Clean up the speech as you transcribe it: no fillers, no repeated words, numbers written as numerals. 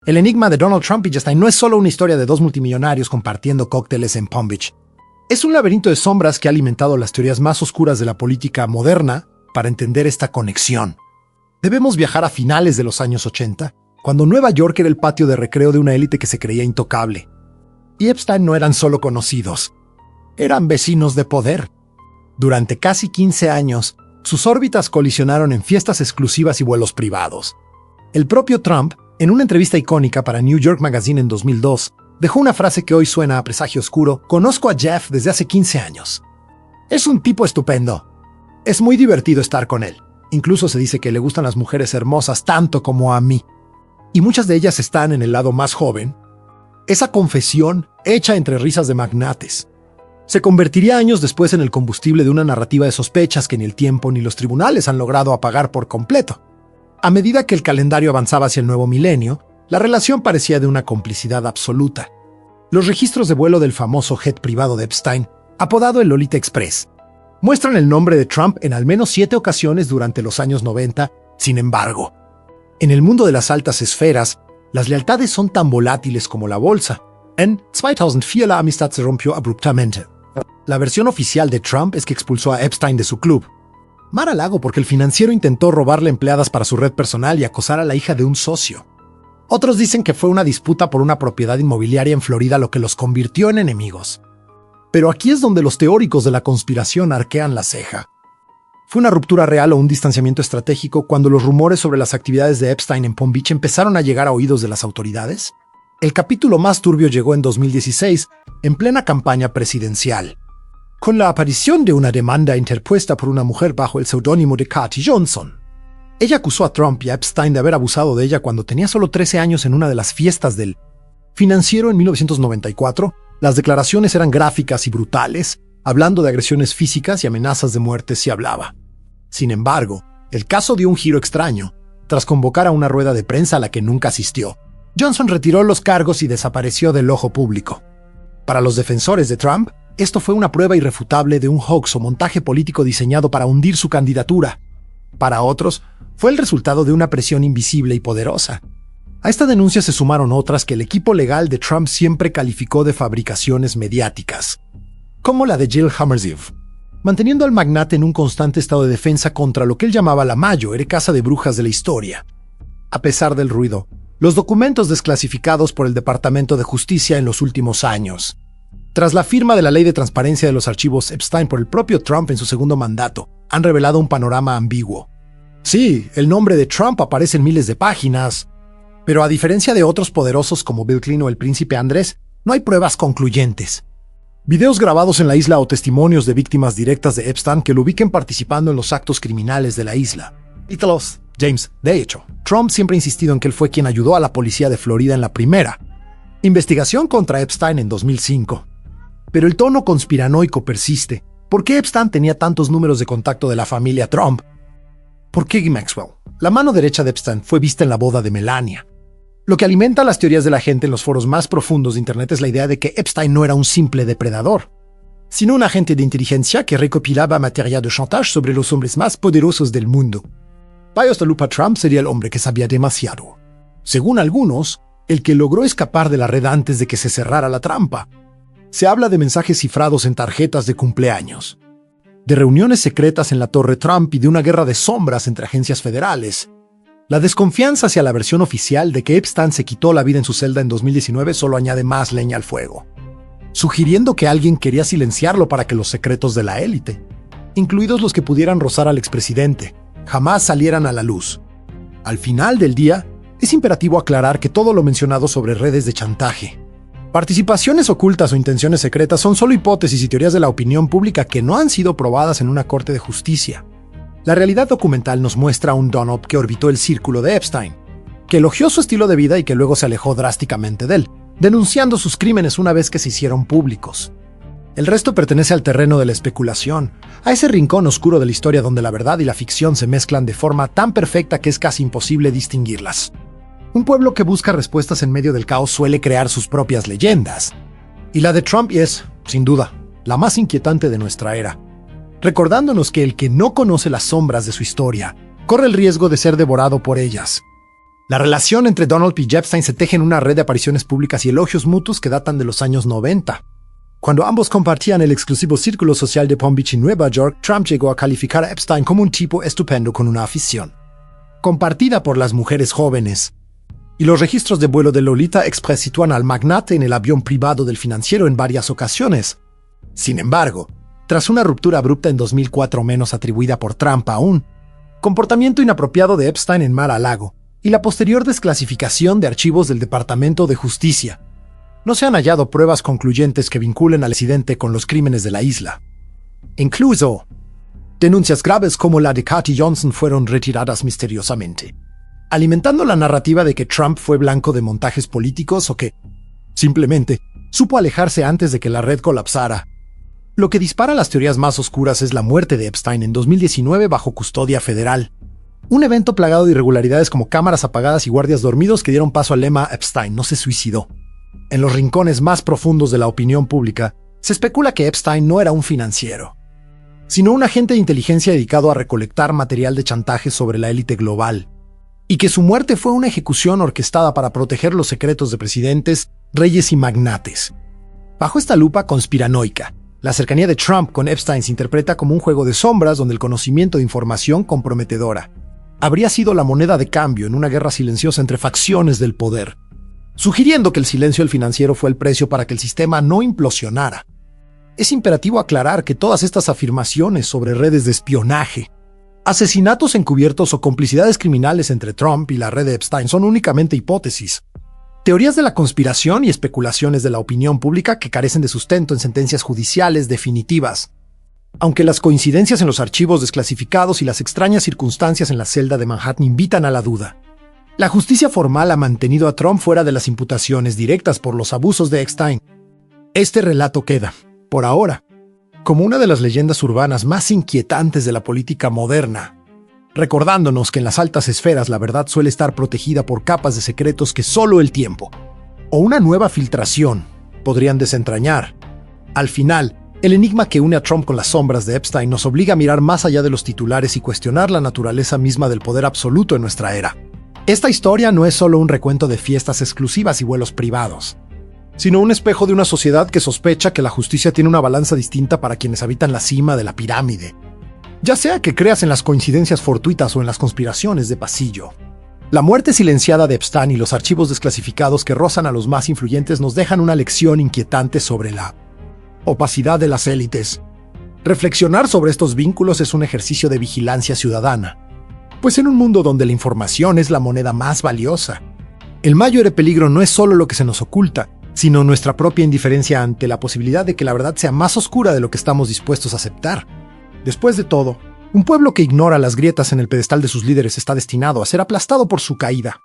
El enigma de Donald Trump y Epstein no es solo una historia de dos multimillonarios compartiendo cócteles en Palm Beach. Es un laberinto de sombras que ha alimentado las teorías más oscuras de la política moderna para entender esta conexión. Debemos viajar a finales de los años 80, cuando Nueva York era el patio de recreo de una élite que se creía intocable. Y Epstein no eran solo conocidos, eran vecinos de poder. Durante casi 15 años, sus órbitas colisionaron en fiestas exclusivas y vuelos privados. El propio Trump, en una entrevista icónica para New York Magazine en 2002, dejó una frase que hoy suena a presagio oscuro: "Conozco a Jeff desde hace 15 años. Es un tipo estupendo. Es muy divertido estar con él. Incluso se dice que le gustan las mujeres hermosas tanto como a mí. Y muchas de ellas están en el lado más joven". Esa confesión, hecha entre risas de magnates, se convertiría años después en el combustible de una narrativa de sospechas que ni el tiempo ni los tribunales han logrado apagar por completo. A medida que el calendario avanzaba hacia el nuevo milenio, la relación parecía de una complicidad absoluta. Los registros de vuelo del famoso jet privado de Epstein, apodado el Lolita Express, muestran el nombre de Trump en al menos 7 ocasiones durante los años 90. Sin embargo, en el mundo de las altas esferas, las lealtades son tan volátiles como la bolsa. En 2004 la amistad se rompió abruptamente. La versión oficial de Trump es que expulsó a Epstein de su club. Mar a lago porque el financiero intentó robarle empleadas para su red personal y acosar a la hija de un socio. Otros dicen que fue una disputa por una propiedad inmobiliaria en Florida lo que los convirtió en enemigos. Pero aquí es donde los teóricos de la conspiración arquean la ceja. ¿Fue una ruptura real o un distanciamiento estratégico cuando los rumores sobre las actividades de Epstein en Palm Beach empezaron a llegar a oídos de las autoridades? El capítulo más turbio llegó en 2016, en plena campaña presidencial, con la aparición de una demanda interpuesta por una mujer bajo el seudónimo de Katie Johnson. Ella acusó a Trump y a Epstein de haber abusado de ella cuando tenía solo 13 años en una de las fiestas del financiero en 1994. Las declaraciones eran gráficas y brutales, hablando de agresiones físicas y amenazas de muerte si hablaba. Sin embargo, el caso dio un giro extraño, tras convocar a una rueda de prensa a la que nunca asistió. Johnson retiró los cargos y desapareció del ojo público. Para los defensores de Trump, esto fue una prueba irrefutable de un hoax o montaje político diseñado para hundir su candidatura. Para otros, fue el resultado de una presión invisible y poderosa. A esta denuncia se sumaron otras que el equipo legal de Trump siempre calificó de fabricaciones mediáticas, como la de Jill Hammersmith, manteniendo al magnate en un constante estado de defensa contra lo que él llamaba la mayor casa de brujas de la historia. A pesar del ruido, los documentos desclasificados por el Departamento de Justicia en los últimos años, tras la firma de la Ley de Transparencia de los Archivos Epstein por el propio Trump en su segundo mandato, han revelado un panorama ambiguo. Sí, el nombre de Trump aparece en miles de páginas, pero a diferencia de otros poderosos como Bill Clinton o el príncipe Andrés, no hay pruebas concluyentes. Videos grabados en la isla o testimonios de víctimas directas de Epstein que lo ubiquen participando en los actos criminales de la isla. Títulos: James. De hecho, Trump siempre ha insistido en que él fue quien ayudó a la policía de Florida en la primera investigación contra Epstein en 2005. Pero el tono conspiranoico persiste. ¿Por qué Epstein tenía tantos números de contacto de la familia Trump? ¿Por qué Maxwell, la mano derecha de Epstein, fue vista en la boda de Melania? Lo que alimenta las teorías de la gente en los foros más profundos de Internet es la idea de que Epstein no era un simple depredador, sino un agente de inteligencia que recopilaba material de chantaje sobre los hombres más poderosos del mundo. Bajo esta lupa, Trump sería el hombre que sabía demasiado. Según algunos, el que logró escapar de la red antes de que se cerrara la trampa. Se habla de mensajes cifrados en tarjetas de cumpleaños, de reuniones secretas en la Torre Trump y de una guerra de sombras entre agencias federales. La desconfianza hacia la versión oficial de que Epstein se quitó la vida en su celda en 2019 solo añade más leña al fuego, sugiriendo que alguien quería silenciarlo para que los secretos de la élite, incluidos los que pudieran rozar al expresidente, jamás salieran a la luz. Al final del día, es imperativo aclarar que todo lo mencionado sobre redes de chantaje, participaciones ocultas o intenciones secretas son solo hipótesis y teorías de la opinión pública que no han sido probadas en una corte de justicia. La realidad documental nos muestra a un Donald que orbitó el círculo de Epstein, que elogió su estilo de vida y que luego se alejó drásticamente de él, denunciando sus crímenes una vez que se hicieron públicos. El resto pertenece al terreno de la especulación, a ese rincón oscuro de la historia donde la verdad y la ficción se mezclan de forma tan perfecta que es casi imposible distinguirlas. Un pueblo que busca respuestas en medio del caos suele crear sus propias leyendas. Y la de Trump es, sin duda, la más inquietante de nuestra era, recordándonos que el que no conoce las sombras de su historia corre el riesgo de ser devorado por ellas. La relación entre Donald y Epstein se teje en una red de apariciones públicas y elogios mutuos que datan de los años 90. Cuando ambos compartían el exclusivo círculo social de Palm Beach y Nueva York, Trump llegó a calificar a Epstein como un tipo estupendo con una afición compartida por las mujeres jóvenes. Y los registros de vuelo de Lolita Express sitúan al magnate en el avión privado del financiero en varias ocasiones. Sin embargo, tras una ruptura abrupta en 2004 menos atribuida por Trump a un comportamiento inapropiado de Epstein en Mar-a-Lago y la posterior desclasificación de archivos del Departamento de Justicia, no se han hallado pruebas concluyentes que vinculen al incidente con los crímenes de la isla. Incluso, denuncias graves como la de Katie Johnson fueron retiradas misteriosamente, alimentando la narrativa de que Trump fue blanco de montajes políticos o que, simplemente, supo alejarse antes de que la red colapsara. Lo que dispara las teorías más oscuras es la muerte de Epstein en 2019 bajo custodia federal. Un evento plagado de irregularidades como cámaras apagadas y guardias dormidos que dieron paso al lema Epstein no se suicidó. En los rincones más profundos de la opinión pública, se especula que Epstein no era un financiero, sino un agente de inteligencia dedicado a recolectar material de chantaje sobre la élite global, y que su muerte fue una ejecución orquestada para proteger los secretos de presidentes, reyes y magnates. Bajo esta lupa conspiranoica, la cercanía de Trump con Epstein se interpreta como un juego de sombras donde el conocimiento de información comprometedora habría sido la moneda de cambio en una guerra silenciosa entre facciones del poder, sugiriendo que el silencio del financiero fue el precio para que el sistema no implosionara. Es imperativo aclarar que todas estas afirmaciones sobre redes de espionaje, asesinatos encubiertos o complicidades criminales entre Trump y la red de Epstein son únicamente hipótesis, teorías de la conspiración y especulaciones de la opinión pública que carecen de sustento en sentencias judiciales definitivas. Aunque las coincidencias en los archivos desclasificados y las extrañas circunstancias en la celda de Manhattan invitan a la duda, la justicia formal ha mantenido a Trump fuera de las imputaciones directas por los abusos de Epstein. Este relato queda, por ahora, como una de las leyendas urbanas más inquietantes de la política moderna, recordándonos que en las altas esferas la verdad suele estar protegida por capas de secretos que solo el tiempo o una nueva filtración podrían desentrañar. Al final, el enigma que une a Trump con las sombras de Epstein nos obliga a mirar más allá de los titulares y cuestionar la naturaleza misma del poder absoluto en nuestra era. Esta historia no es solo un recuento de fiestas exclusivas y vuelos privados, sino un espejo de una sociedad que sospecha que la justicia tiene una balanza distinta para quienes habitan la cima de la pirámide. Ya sea que creas en las coincidencias fortuitas o en las conspiraciones de pasillo. La muerte silenciada de Epstein y los archivos desclasificados que rozan a los más influyentes nos dejan una lección inquietante sobre la opacidad de las élites. Reflexionar sobre estos vínculos es un ejercicio de vigilancia ciudadana, pues en un mundo donde la información es la moneda más valiosa, el mayor peligro no es solo lo que se nos oculta, sino nuestra propia indiferencia ante la posibilidad de que la verdad sea más oscura de lo que estamos dispuestos a aceptar. Después de todo, un pueblo que ignora las grietas en el pedestal de sus líderes está destinado a ser aplastado por su caída.